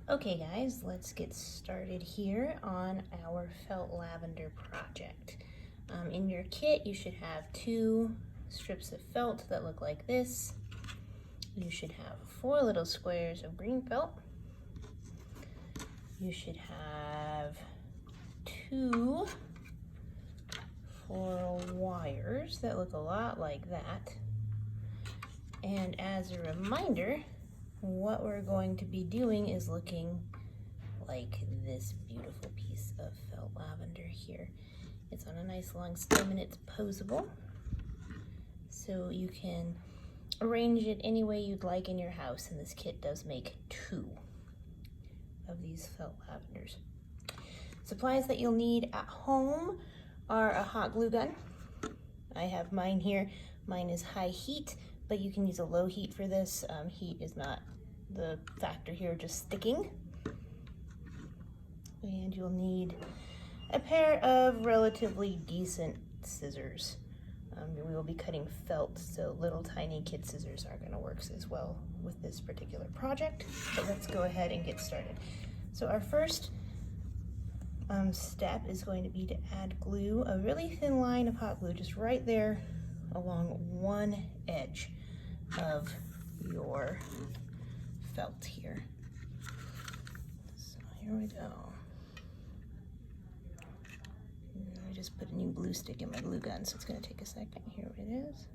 Okay guys, let's get started here on our felt lavender project. In your kit, you should have 2 strips of felt that look like this. You should have 4 little squares of green felt. You should have 2 floral wires that look a lot like that. And as a reminder, what we're going to be doing is looking like this beautiful piece of felt lavender here. It's on a nice long stem and it's posable, so you can arrange it any way you'd like in your house, and this kit does make 2 of these felt lavenders. Supplies that you'll need at home are a hot glue gun. I have mine here. Mine is high heat, but you can use a low heat for this. Heat is not the factor here, just sticking. And you'll need a pair of relatively decent scissors. We will be cutting felt, so little tiny kid scissors are going to work as well with this particular project. But let's go ahead and get started. So our first step is going to be to add glue, a really thin line of hot glue, just right there along one edge of your felt here. So here we go. I just put a new glue stick in my glue gun, so it's going to take a second. Here it is.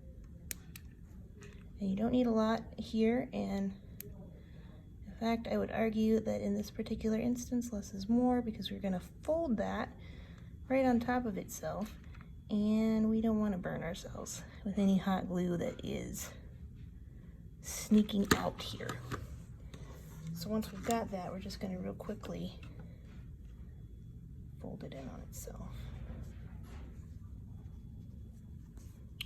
And you don't need a lot here, and in fact I would argue that in this particular instance less is more, because we're going to fold that right on top of itself, and we don't want to burn ourselves with any hot glue that is sneaking out here. So once we've got that, we're just going to real quickly fold it in on itself.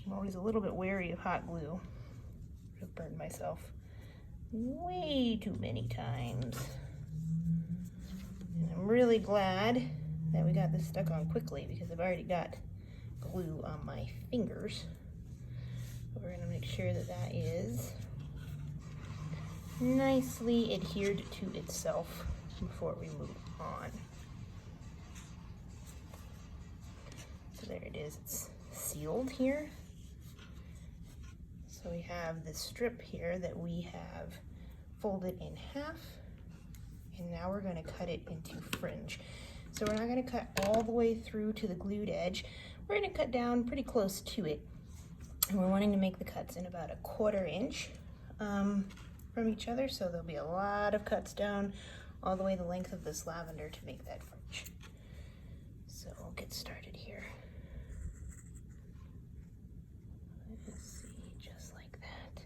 I'm always a little bit wary of hot glue. I've burned myself way too many times. And I'm really glad that we got this stuck on quickly, because I've already got glue on my fingers. But we're going to make sure that that is nicely adhered to itself before we move on. So there it is, it's sealed here. So we have this strip here that we have folded in half, and now we're going to cut it into fringe. So we're not going to cut all the way through to the glued edge. We're going to cut down pretty close to it, and we're wanting to make the cuts in about 1/4 inch from each other, so there'll be a lot of cuts down all the way the length of this lavender to make that fringe. So we'll get started here. Let's see, just like that.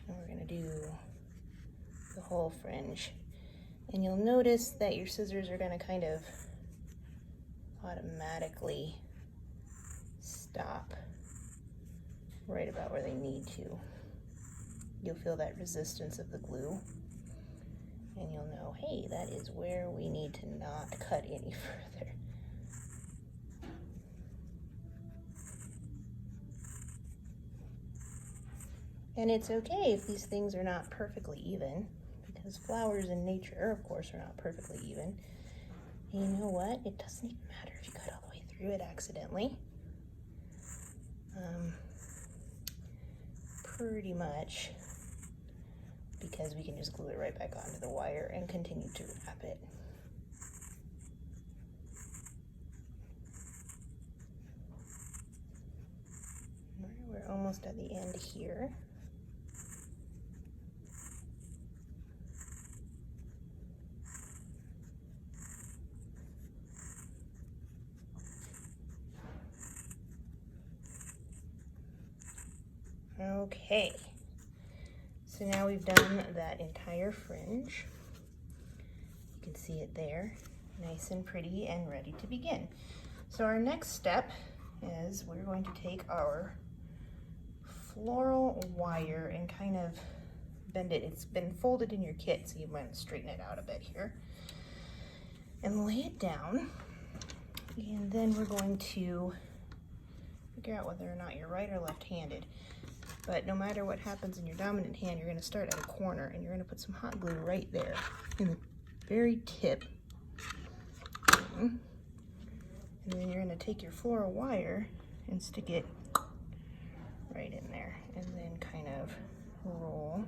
And we're going to do the whole fringe. And you'll notice that your scissors are going to kind of automatically stop right about where they need to. You'll feel that resistance of the glue, and you'll know, hey, that is where we need to not cut any further. And it's okay if these things are not perfectly even, because flowers in nature, of course, are not perfectly even. And you know what? It doesn't even matter if you cut all the way through it accidentally. Pretty much, because we can just glue it right back onto the wire and continue to wrap it. We're almost at the end here. Okay, so now we've done that entire fringe. You can see it there, nice and pretty and ready to begin. So our next step is we're going to take our floral wire and kind of bend it. It's been folded in your kit, so you might straighten it out a bit here. And lay it down, and then we're going to figure out whether or not you're right or left-handed. But no matter what happens in your dominant hand, you're going to start at a corner and you're going to put some hot glue right there in the very tip. And then you're going to take your floral wire and stick it right in there, and then kind of roll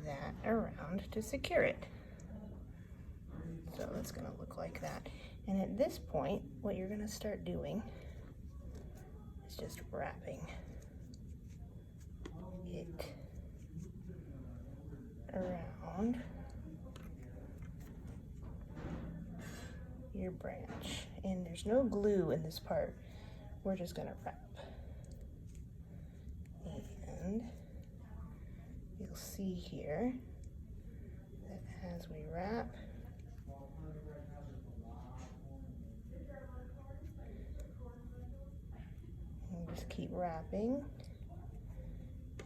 that around to secure it. So it's going to look like that. And at this point, what you're going to start doing is just wrapping it around your branch. And there's no glue in this part. We're just going to wrap. And you'll see here that as we wrap, and just keep wrapping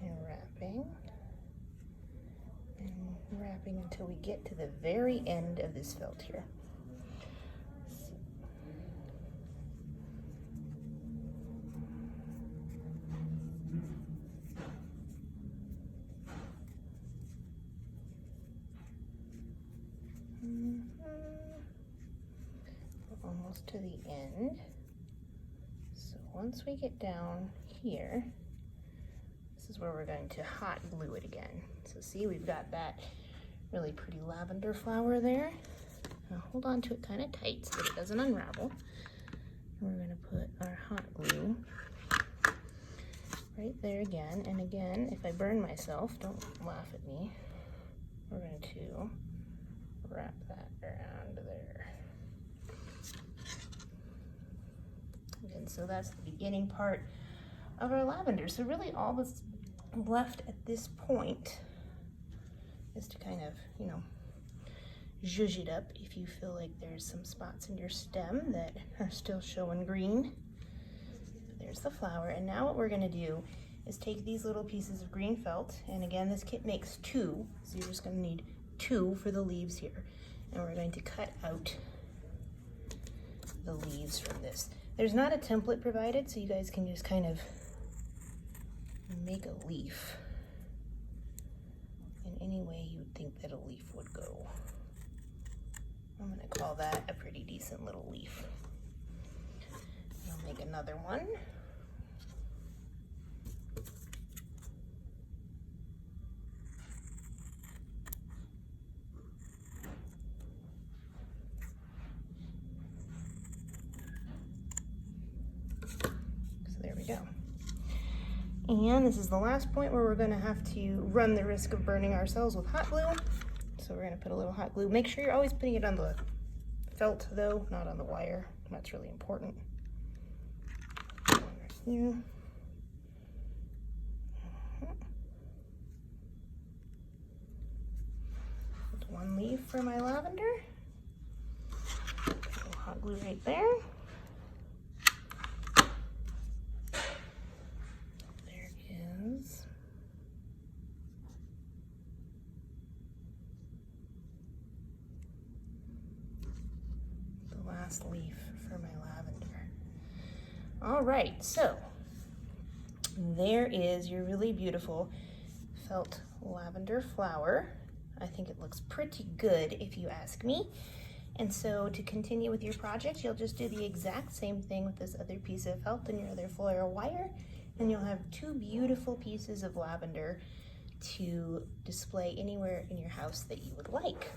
and wrapping and wrapping until we get to the very end of this felt here. We're almost to the end. So once we get down here, this is where we're going to hot glue it again. So see, we've got that really pretty lavender flower there. Now hold on to it kind of tight so that it doesn't unravel. And we're going to put our hot glue right there again. And again, if I burn myself, don't laugh at me. We're going to wrap that around there. And so that's the beginning part of our lavender. So really all that's left at this point is to kind of, you know, zhuzh it up if you feel like there's some spots in your stem that are still showing green. There's the flower. And now what we're going to do is take these little pieces of green felt, and again, this kit makes 2, so you're just going to need 2 for the leaves here. And we're going to cut out the leaves from this. There's not a template provided, so you guys can just kind of make a leaf in any way you would think that a leaf would go. I'm going to call that a pretty decent little leaf. And I'll make another one. Go. And this is the last point where we're going to have to run the risk of burning ourselves with hot glue. So we're going to put a little hot glue. Make sure you're always putting it on the felt though, not on the wire. That's really important. Right here. Put 1 leaf for my lavender. Put a little hot glue right there. Leaf for my lavender. All right, so there is your really beautiful felt lavender flower. I think it looks pretty good if you ask me. And so to continue with your project, you'll just do the exact same thing with this other piece of felt and your other floral wire, and you'll have 2 beautiful pieces of lavender to display anywhere in your house that you would like.